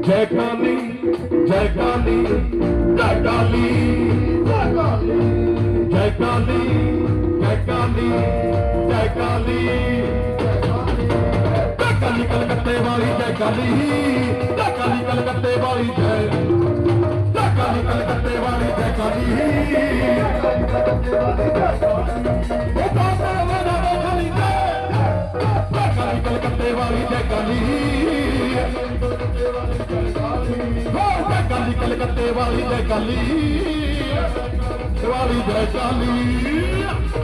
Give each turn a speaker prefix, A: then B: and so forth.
A: जय काली जय काली जय काली जय काली जय काली जय काली जय काली जय काली कलकत्ते वाली जय काली कलकत्ते वाली जय काली कलकत्ते वाली जय काली कलकत्ते वाली जय काली कलकत्ते वाली जय काली जय काली